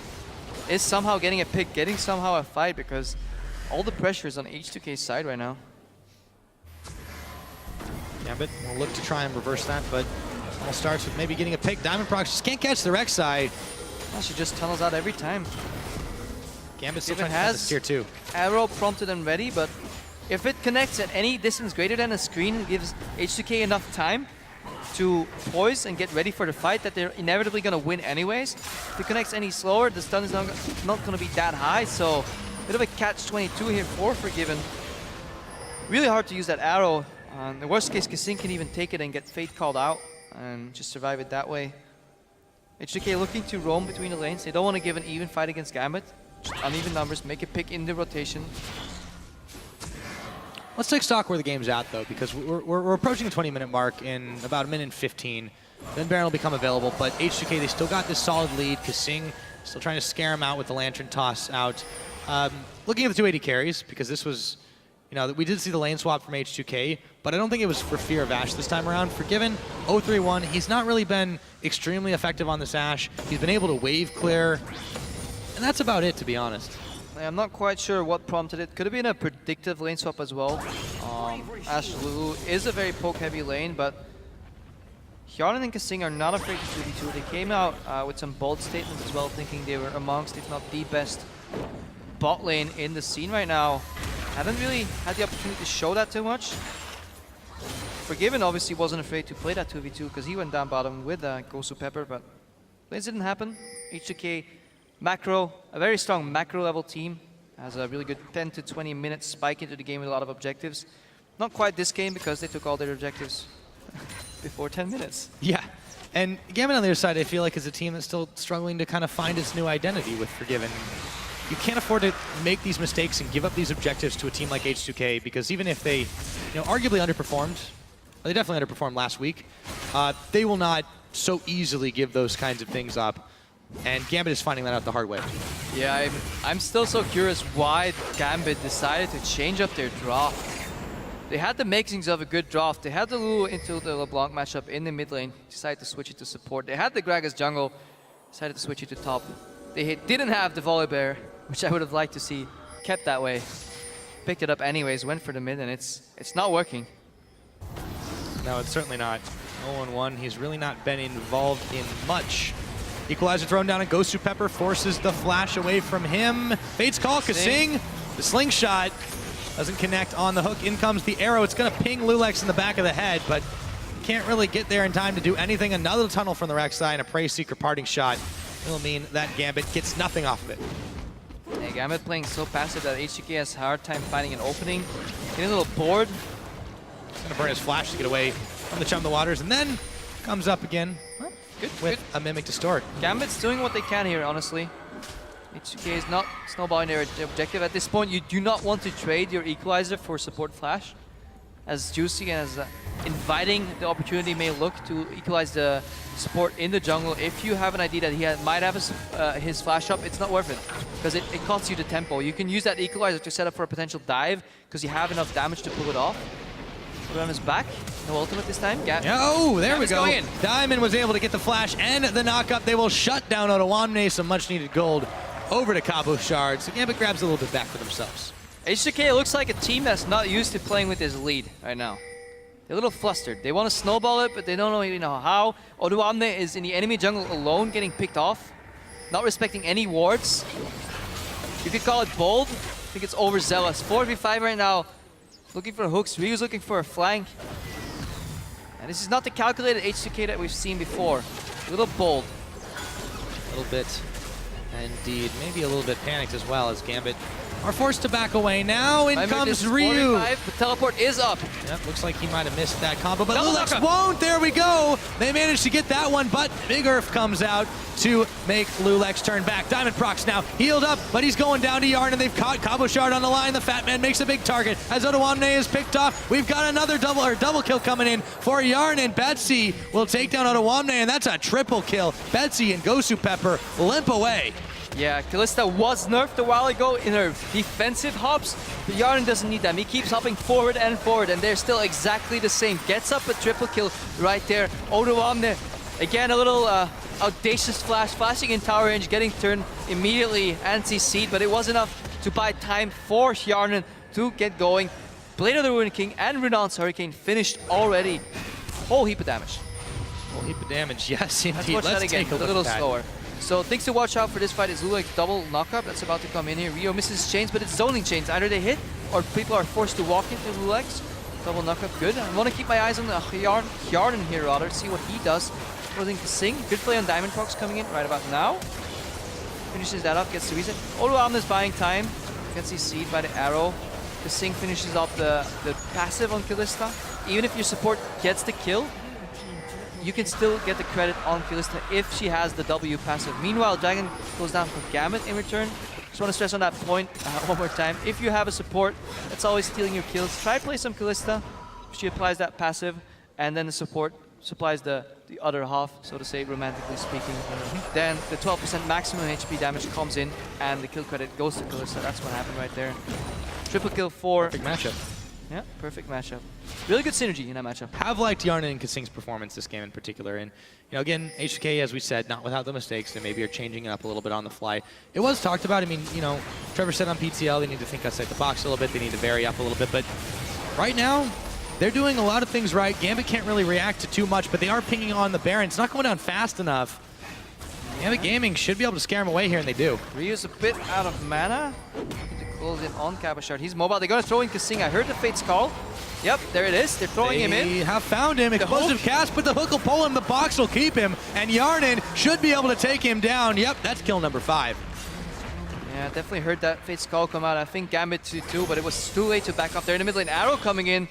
somehow getting a pick, getting somehow a fight, because all the pressure is on H2K's side right now. Gambit will look to try and reverse that, but all starts with maybe getting a pick. Diamond Procs just can't catch the Rek'Sai. Well, she just tunnels out every time. Gambit still Even trying to has this tier 2. Arrow prompted and ready, but if it connects at any distance greater than a screen, it gives H2K enough time to poise and get ready for the fight that they're inevitably going to win anyways. If it connects any slower, the stun is not going to be that high, so a bit of a catch-22 here for Forgiven. Really hard to use that arrow. In the worst case, Kasing can even take it and get Fate called out and just survive it that way. H2K looking to roam between the lanes. They don't want to give an even fight against Gambit. Just uneven numbers, make a pick in the rotation. Let's take stock where the game's at, though, because we're approaching the 20-minute mark in about a minute and 15. Then Baron will become available, but H2K, they still got this solid lead. Kasing still trying to scare him out with the Lantern toss out. Looking at the 280 carries, because this was, we did see the lane swap from H2K, but I don't think it was for fear of Ashe this time around. Forgiven, 0-3-1, he's not really been extremely effective on this Ashe. He's been able to wave clear, and that's about it, to be honest. I'm not quite sure what prompted it. Could have been a predictive lane swap as well. Ashe Lulu is a very poke-heavy lane, but Hjarnan and Kasing are not afraid to 2v2. They came out with some bold statements as well, thinking they were amongst, if not the best, bot lane in the scene right now. Haven't really had the opportunity to show that too much. Forgiven obviously wasn't afraid to play that 2v2 because he went down bottom with Gosu Pepper, but lanes didn't happen. H2K macro, a very strong macro level team, has a really good 10 to 20 minute spike into the game with a lot of objectives. Not quite this game because they took all their objectives before 10 minutes. Yeah, and Gambit on the other side, I feel like is a team that's still struggling to kind of find its new identity with Forgiven. You can't afford to make these mistakes and give up these objectives to a team like H2K, because even if they, arguably underperformed, they definitely underperformed last week, they will not so easily give those kinds of things up. And Gambit is finding that out the hard way. Yeah, I'm still so curious why Gambit decided to change up their draft. They had the makings of a good draft. They had the Lulu into the LeBlanc matchup in the mid lane, decided to switch it to support. They had the Gragas jungle, decided to switch it to top. They didn't have the Volibear, which I would have liked to see kept that way. Picked it up anyways, went for the mid, and it's not working. No, it's certainly not. 0-1, he's really not been involved in much. Equalizer thrown down, and Gosu Pepper forces the flash away from him. Fate's call, Kasing, the slingshot doesn't connect on the hook. In comes the arrow. It's going to ping Lulex in the back of the head, but can't really get there in time to do anything. Another tunnel from the Rek'Sai and a Prey Seeker parting shot. It'll mean that Gambit gets nothing off of it. Yeah, Gambit playing so passive that H2K has a hard time finding an opening. Getting a little bored. He's going to burn his flash to get away from the Chum of the Waters, and then comes up again. With a Mimic Distort. Gambit's doing what they can here, honestly. H2K is not snowballing their objective. At this point, you do not want to trade your Equalizer for support flash. As juicy and as inviting the opportunity may look to equalize the support in the jungle, if you have an idea that he might have his flash up, it's not worth it. Because it costs you the tempo. You can use that Equalizer to set up for a potential dive, because you have enough damage to pull it off. Put it on his back. No ultimate this time. Oh, there we go. Diamond was able to get the flash and the knock-up. They will shut down Odoamne, some much-needed gold over to Cabo Shard. So Gambit grabs a little bit back for themselves. H2K looks like a team that's not used to playing with his lead right now. They're a little flustered. They want to snowball it, but they don't really know how. Odoamne is in the enemy jungle alone, getting picked off. Not respecting any wards. You could call it bold. I think it's overzealous. 4v5 right now. Looking for hooks. Ryu's looking for a flank. this is not the calculated H2K that we've seen before. A little bold. A little bit, indeed, maybe a little bit panicked as well as Gambit are forced to back away. Now in comes Ryu. The teleport is up. Yep, looks like he might have missed that combo, but Double Lulex knockup. won't. There we go. They managed to get that one, but Big Earth comes out to make Lulex turn back. Diamond Prox now healed up, but he's going down to Yarn, and they've caught Cabo Shard on the line. The Fat Man makes a big target as Otoamne is picked off. We've got another double kill coming in for Yarn, and Betsy will take down Otoamne, and that's a triple kill. Betsy and Gosu Pepper limp away. Yeah, Kalista was nerfed a while ago in her defensive hops, but Yarn doesn't need them. He keeps hopping forward, and they're still exactly the same. Gets up a triple kill right there. Otoamne, again, a little audacious flash, flashing in tower range, getting turned immediately anti-seed, but it was enough to buy time for Yarn to get going. Blade of the Ruin King and Renon's Hurricane finished already. Whole heap of damage. Whole heap of damage, yes indeed. Let's watch that again, take a a look little at that. slower. So things to watch out for this fight is Lulex double knockup that's about to come in here. Rio misses chains, but it's zoning chains. Either they hit or people are forced to walk into Lulex. Double knockup, good. I want to keep my eyes on the Yarn here rather, see what he does. Closing to Sing. Good play on Diamond Prox coming in right about now. Finishes that up, gets the reset. Otoamne is buying time. Gets his seed by the arrow. The Sing finishes off the passive on Kalista. Even if your support gets the kill, you can still get the credit on Kalista if she has the W passive. Meanwhile, Dragon goes down for Gambit in return. Just want to stress on that point one more time. If you have a support that's always stealing your kills, try to play some Kalista. She applies that passive, and then the support supplies the other half, so to say, romantically speaking. Then the 12% maximum HP damage comes in, and the kill credit goes to Kalista. That's what happened right there. Triple kill for... Perfect matchup. Yeah, perfect matchup. Really good synergy in that matchup. Have liked Yarn and Kasing's performance this game in particular. And, you know, again, H2K, as we said, not without the mistakes. They maybe are changing it up a little bit on the fly. It was talked about. I mean, you know, Trevor said on PTL they need to think outside the box a little bit. They need to vary up a little bit. But right now, they're doing a lot of things right. Gambit can't really react to too much, but they are pinging on the Baron. It's not going down fast enough. Gambit Gaming should be able to scare them away here, and they do. Ryu's a bit out of mana. Close in on Cabo Shard. He's mobile. They're going to throw in Kasing. I heard the Fate's Call. Yep, there it is. They're throwing him in. They have found him. Explosive cast, but the hook will pull him. The box will keep him. And Yarnin should be able to take him down. Yep, that's kill number 5. Yeah, definitely heard that Fate's Call come out. I think Gambit too, but it was too late to back up there in the middle. An arrow coming in.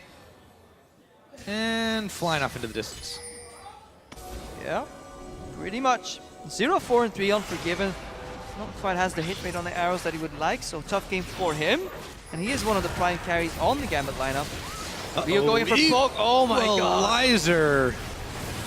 And flying off into the distance. Yeah, pretty much. 0-4 and 3 Unforgiven. Not quite has the hit rate on the arrows that he would like, so tough game for him. And he is one of the prime carries on the Gambit lineup. Rio going for poke. Oh my god. Lizer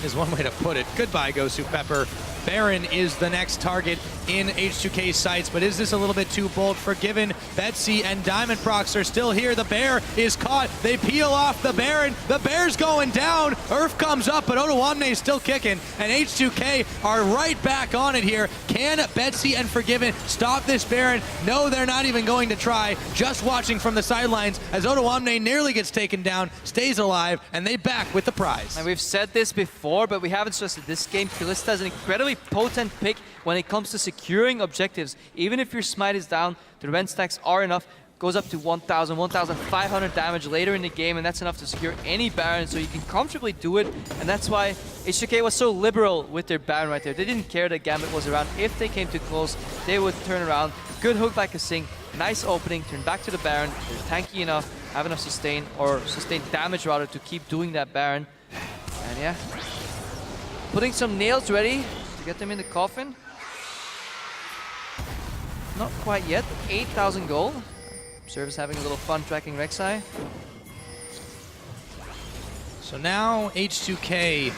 is one way to put it. Goodbye, Gosu Pepper. Baron is the next target in H2K sights, but is this a little bit too bold? Forgiven, Betsy and Diamond Prox are still here. The bear is caught. They peel off the Baron. The bear's going down. Earth comes up, but Otoamne is still kicking, and H2K are right back on it here. Can Betsy and Forgiven stop this Baron? No, they're not even going to try. Just watching from the sidelines as Otoamne nearly gets taken down, stays alive, and they back with the prize. And we've said this before, but we haven't stressed it. This game, Kalista is an incredibly potent pick when it comes to securing objectives. Even if your smite is down, the rend stacks are enough. Goes up to 1,000, 1,500 damage later in the game, and that's enough to secure any Baron, so you can comfortably do it. And that's why H2K was so liberal with their Baron right there. They didn't care that Gambit was around. If they came too close, they would turn around. Good hook by Kasing. Nice opening, turn back to the Baron. They're tanky enough, have enough sustain, or sustained damage rather, to keep doing that Baron. And yeah, putting some nails ready to get them in the coffin. Not quite yet, 8,000 gold. Service having a little fun tracking Rek'Sai. So now H2K,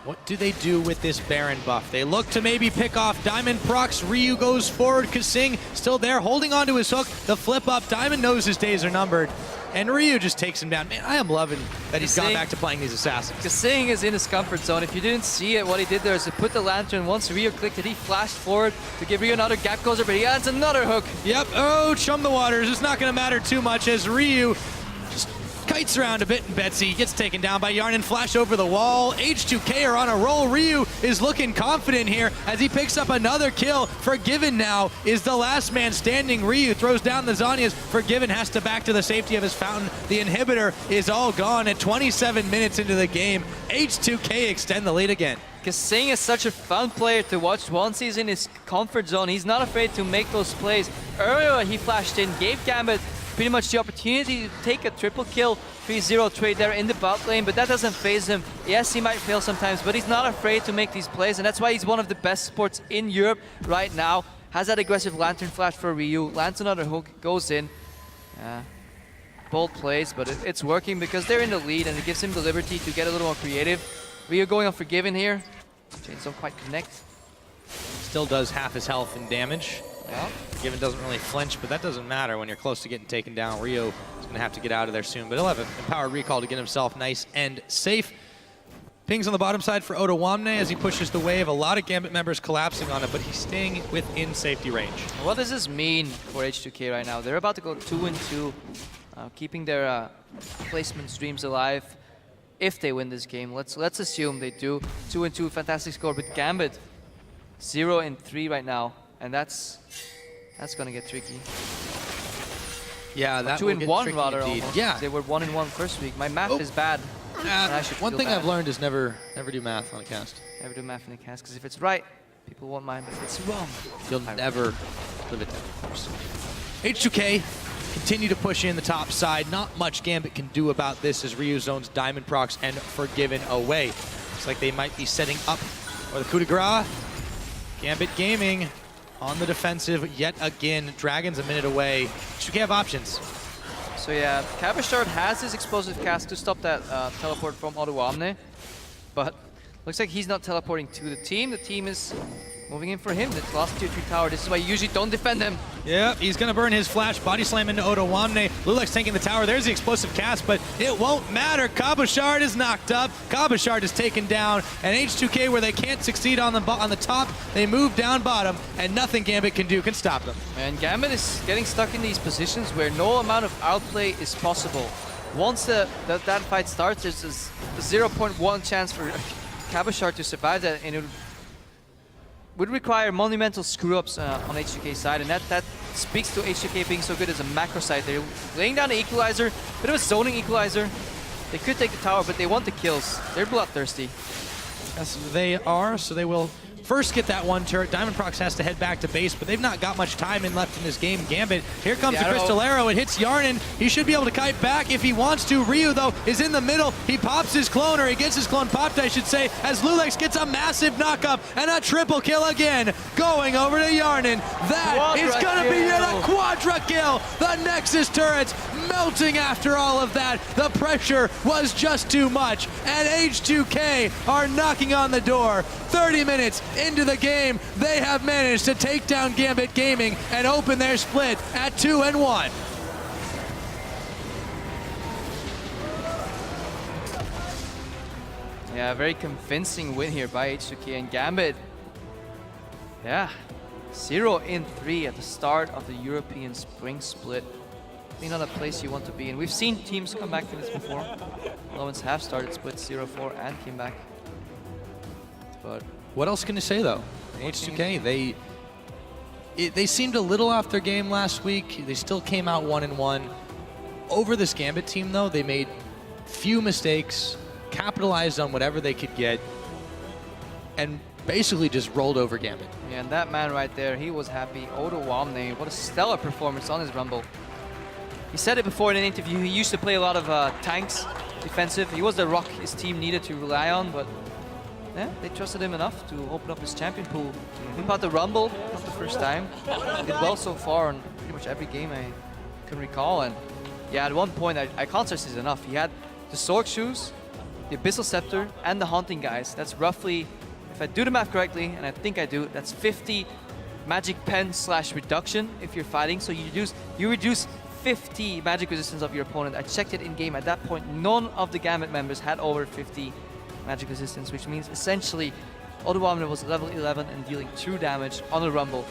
what do they do with this Baron buff? They look to maybe pick off Diamond Prox. Ryu goes forward. Kasing still there, holding onto his hook. The flip up. Diamond knows his days are numbered. And Ryu just takes him down. Man, I am loving that he's gone back to playing these assassins. Kasing is in his comfort zone. If you didn't see it, what he did there is to put the lantern. Once Ryu clicked it, he flashed forward to give Ryu another gap closer, but he adds another hook. Yep, oh, chum the waters. It's not going to matter too much as Ryu just kites around a bit, and Betsy gets taken down by Yarn and flash over the wall. H2K are on a roll. Ryu is looking confident here as he picks up another kill. Forgiven now is the last man standing. Ryu throws down the Zhonya's. Forgiven has to back to the safety of his fountain. The inhibitor is all gone at 27 minutes into the game. H2K extend the lead again. Because Singh is such a fun player to watch. Once he's in his comfort zone, he's not afraid to make those plays. Earlier he flashed in, gave Gambit pretty much the opportunity to take a triple kill, 3-0 trade there in the bot lane, but that doesn't faze him. Yes, he might fail sometimes, but he's not afraid to make these plays, and that's why he's one of the best supports in Europe right now. Has that aggressive Lantern flash for Ryu, lands another hook, goes in. Bold plays, but it's working because they're in the lead, and it gives him the liberty to get a little more creative. Ryu going on Forgiven here. Chains don't quite connect. Still does half his health and damage. Yeah. Forgiven doesn't really flinch, but that doesn't matter when you're close to getting taken down. Ryu is going to have to get out of there soon, but he'll have an empowered recall to get himself nice and safe. Pings on the bottom side for Ottawamne as he pushes the wave. A lot of Gambit members collapsing on it, but he's staying within safety range. What does this mean for H2K right now? They're about to go 2-2, keeping their placement streams alive. If they win this game, let's assume they do. 2-2, fantastic score. But Gambit, 0-3 right now, and that's gonna get tricky. Yeah, that will get 2-1 tricky rather. indeed. Almost. Yeah, They were 1-1 first week. My math is bad. one thing I've learned is never do math on a cast. Never do math in the cast, because if it's right, people won't mind, but if it's wrong, You'll never live it down, of course. H2K continue to push in the top side. Not much Gambit can do about this as Ryu zones Diamond Procs and Forgiven away. Looks like they might be setting up for the coup de grace. Gambit Gaming on the defensive yet again. Dragon's a minute away. H2K have options. So yeah, Cabashard has his explosive cast to stop that teleport from Ottawamne, but looks like he's not teleporting to the team. The team is moving in for him. The last tier 3 tower. This is why you usually don't defend him. Yeah, he's going to burn his flash. Body slam into Ottawamne. Lulek's taking the tower. There's the explosive cast, but it won't matter. Cabashard is knocked up. Cabashard is taken down. And H2K, where they can't succeed on the top, they move down bottom, and nothing Gambit can do can stop them. And Gambit is getting stuck in these positions where no amount of outplay is possible. Once that fight starts, there's a 0.1 chance for Cabashard to survive that, and it would require monumental screw-ups on H2K's side, and that speaks to H2K being so good as a macro side. They're laying down the equalizer, bit of a zoning equalizer. They could take the tower, but they want the kills. They're bloodthirsty. Yes, they are, so they will first get that one turret. Diamond Procs has to head back to base, but they've not got much time left in this game. Gambit, here comes the Crystal Arrow. It hits Yarnin. He should be able to kite back if he wants to. Ryu, though, is in the middle. He pops his clone, or he gets his clone popped, I should say, as Lulex gets a massive knock-up and a triple kill again, going over to Yarnin. That is going to be yet a quadra kill. The Nexus turrets melting after all of that. The pressure was just too much, and H2K are knocking on the door. 30 minutes into the game, they have managed to take down Gambit Gaming and open their split at 2-1. Yeah, very convincing win here by H2K, and Gambit, yeah, 0-3 at the start of the European Spring Split. Definitely not a place you want to be in. We've seen teams come back from this before. Elements have started split 0-4 and came back. But what else can you say, though? H2K, they seemed a little off their game last week. They still came out 1-1. Over this Gambit team, though, they made few mistakes, capitalized on whatever they could get, and basically just rolled over Gambit. Yeah, and that man right there, he was happy. Ottawamne, what a stellar performance on his Rumble. He said it before in an interview, he used to play a lot of tanks, defensive. He was the rock his team needed to rely on, but yeah, they trusted him enough to open up his champion pool. He bought the Rumble, not the first time. He did well so far on pretty much every game I can recall. And yeah, at one point, I can't stress this enough. He had the Sword Shoes, the Abyssal Scepter, and the Haunting Guys. That's roughly, if I do the math correctly, and I think I do, that's 50 magic pen / reduction if you're fighting. So you reduce 50 magic resistance of your opponent. I checked it in game. At that point, none of the Gambit members had over 50 magic resistance, which means essentially Ottawamne was level 11 and dealing true damage on a Rumble.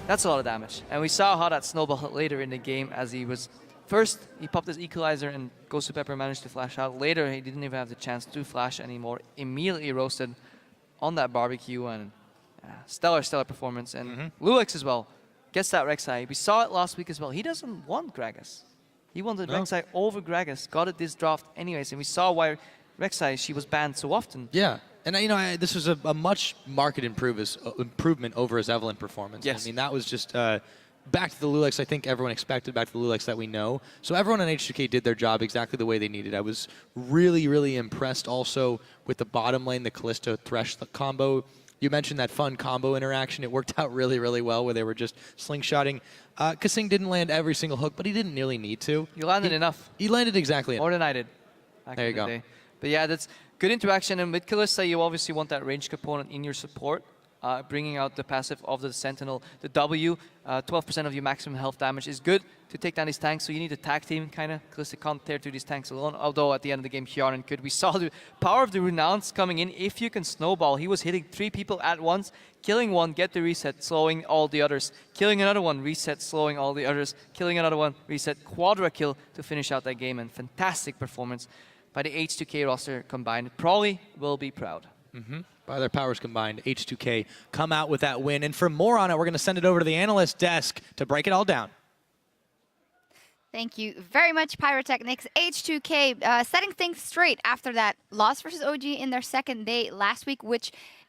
That's a lot of damage. And we saw how that snowballed later in the game as he was First, he popped his equalizer and Ghost of Pepper managed to flash out. Later, he didn't even have the chance to flash anymore. Immediately roasted on that barbecue, and stellar performance. And Lulix as well gets that Rek'Sai. We saw it last week as well. He doesn't want Gragas. He wanted Rek'Sai over Gragas. Got it this draft anyways, and we saw why Rek'Sai, she was banned so often. Yeah. And this was a much market improvement over his Evelyn performance. Yes. I mean, that was just back to the Lulix I think everyone expected, back to the Lulix that we know. So everyone on H2K did their job exactly the way they needed. I was really, really impressed also with the bottom lane, the Kalista Thresh combo. You mentioned that fun combo interaction. It worked out really, really well where they were just slingshotting. Kasing didn't land every single hook, but he didn't nearly need to. You landed enough. He landed exactly enough. More than I did. There you go. Day. But yeah, that's good interaction. And with Kalista, you obviously want that ranged component in your support. Bringing out the passive of the Sentinel. The W, 12% of your maximum health damage is good to take down these tanks, so you need a tag team, kind of. Kalista can't tear through these tanks alone, although at the end of the game, Hjarnan could. We saw the power of the Renounced coming in. If you can snowball, he was hitting 3 people at once, killing one, get the reset, slowing all the others. Killing another one, reset, slowing all the others. Killing another one, reset, quadra kill to finish out that game, and fantastic performance by the H2K roster combined. Probably will be proud. By their powers combined, H2K come out with that win. And for more on it, we're going to send it over to the analyst desk to break it all down. Thank you very much, Pyrotechnics. H2K setting things straight after that loss versus OG in their second day last week,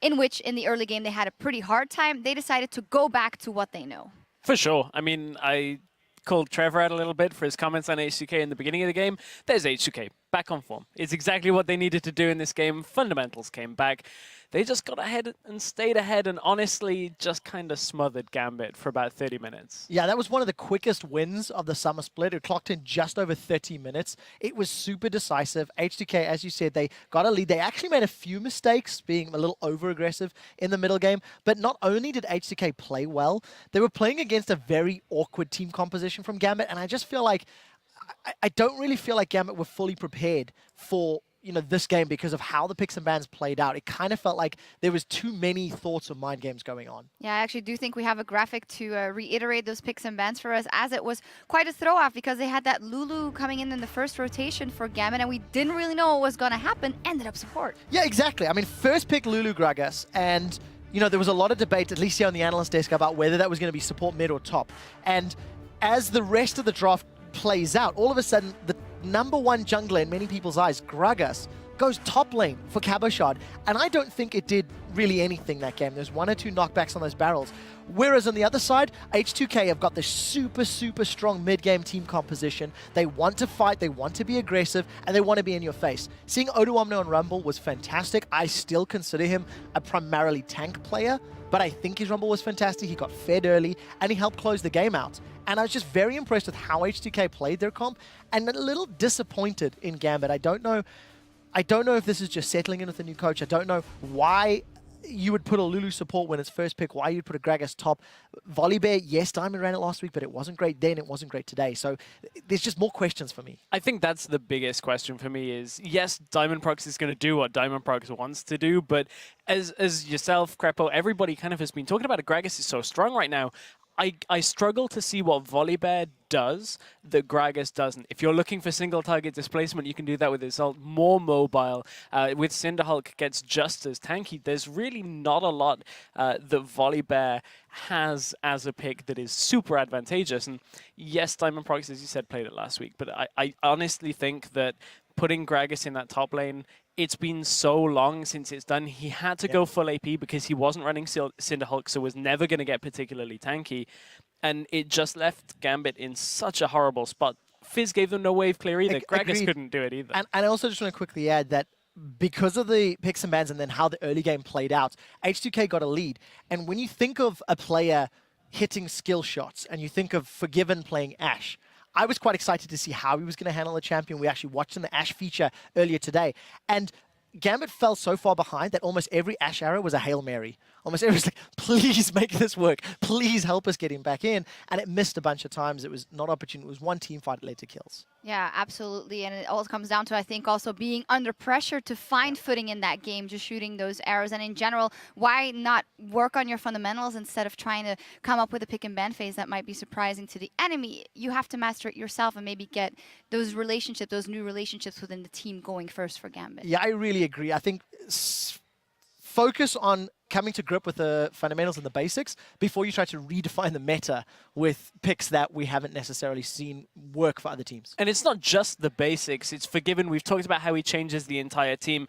in the early game they had a pretty hard time. They decided to go back to what they know. For sure. I mean, I called Trevor out a little bit for his comments on H2K in the beginning of the game. There's H2K, back on form. It's exactly what they needed to do in this game. Fundamentals came back. They just got ahead and stayed ahead and honestly just kind of smothered Gambit for about 30 minutes. Yeah, that was one of the quickest wins of the summer split. It clocked in just over 30 minutes. It was super decisive. H2K, as you said, they got a lead. They actually made a few mistakes, being a little over-aggressive in the middle game. But not only did H2K play well, they were playing against a very awkward team composition from Gambit. And I just feel like, I don't really feel like Gambit were fully prepared for this game because of how the picks and bans played out. It kind of felt like there was too many thoughts of mind games going on. Yeah, I actually do think we have a graphic to reiterate those picks and bans for us, as it was quite a throw-off because they had that Lulu coming in the first rotation for Gambit, and we didn't really know what was going to happen. Ended up support. Yeah, exactly. I mean, first pick Lulu Gragas, and there was a lot of debate, at least here on the analyst desk, about whether that was going to be support mid or top. And as the rest of the draft plays out, all of a sudden, the #1 jungler in many people's eyes, Gragas, goes top lane for Cabochard. And I don't think it did really anything that game. There's 1 or 2 knockbacks on those barrels. Whereas on the other side, H2K have got this super, super strong mid-game team composition. They want to fight, they want to be aggressive, and they want to be in your face. Seeing Oduomno on Rumble was fantastic. I still consider him a primarily tank player, but I think his Rumble was fantastic. He got fed early, and he helped close the game out. And I was just very impressed with how H2K played their comp, and a little disappointed in Gambit. I don't know if this is just settling in with the new coach. I don't know why you would put a Lulu support when it's first pick, why you'd put a Gragas top. Volibear, yes, Diamond ran it last week, but it wasn't great then, it wasn't great today. So there's just more questions for me. I think that's the biggest question for me is, yes, Diamond Prox is going to do what Diamond Prox wants to do, but as yourself, Crepo, everybody kind of has been talking about it. Gragas is so strong right now. I struggle to see what Volibear does that Gragas doesn't. If you're looking for single target displacement, you can do that with his ult, more mobile. With Cinderhulk gets just as tanky. There's really not a lot that Volibear has as a pick that is super advantageous. And yes, Diamond Prox, as you said, played it last week, but I honestly think that putting Gragas in that top lane, it's been so long since it's done. He had to go full AP because he wasn't running Cinderhulk, so was never going to get particularly tanky. And it just left Gambit in such a horrible spot. Fizz gave them no wave clear either. Gragas couldn't do it either. And I also just want to quickly add that because of the picks and bans and then how the early game played out, H2K got a lead. And when you think of a player hitting skill shots and you think of Forgiven playing Ashe, I was quite excited to see how he was going to handle the champion. We actually watched in the Ashe feature earlier today. And Gambit fell so far behind that almost every Ashe arrow was a Hail Mary. Almost every was like, please make this work. Please help us get him back in. And it missed a bunch of times. It was not opportune. It was one team fight that led to kills. Yeah, absolutely. And it all comes down to, I think, also being under pressure to find footing in that game, just shooting those arrows. And in general, why not work on your fundamentals instead of trying to come up with a pick and ban phase that might be surprising to the enemy? You have to master it yourself and maybe get those relationships, those new relationships within the team going first for Gambit. Yeah, I really agree. I think focus on coming to grip with the fundamentals and the basics before you try to redefine the meta with picks that we haven't necessarily seen work for other teams. And it's not just the basics, it's Forgiven. We've talked about how he changes the entire team.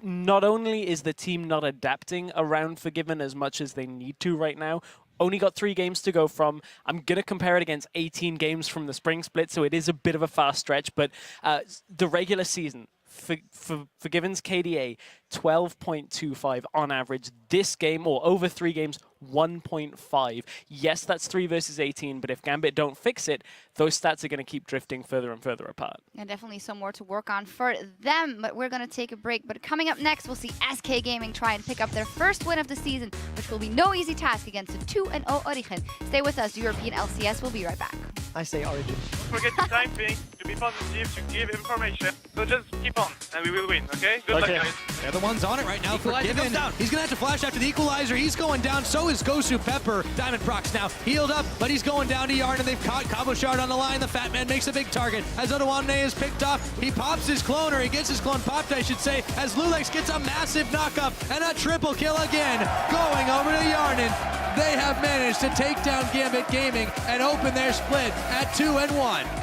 Not only is the team not adapting around Forgiven as much as they need to right now, only got 3 games to go from. I'm going to compare it against 18 games from the spring split, so it is a bit of a fast stretch, but the regular season, Forgiven's KDA, 12.25 on average. This game, or over 3 games, 1.5. Yes, that's 3 versus 18, but if Gambit don't fix it, those stats are going to keep drifting further and further apart. And definitely some more to work on for them, but we're going to take a break. But coming up next, we'll see SK Gaming try and pick up their first win of the season, which will be no easy task against the 2-0 Origin. Stay with us, European LCS. We'll be right back. I say Origin. Don't forget to type in, to be positive, to give information. So just keep on, and we will win, okay? Good luck, guys. They're the ones on it right now. Equalizer Forgiven. goes down. He's going to have to flash after the equalizer. He's going down. So is Gosu Pepper. Diamond Procs now healed up, but he's going down to Yarn, and they've caught Cabo Shard on the line. The Fat Man makes a big target. As Odawane is picked off, he pops his clone, or he gets his clone popped, I should say, as Lulex gets a massive knock-up and a triple kill again. Going over to Yarnin. They have managed to take down Gambit Gaming and open their split at 2-1.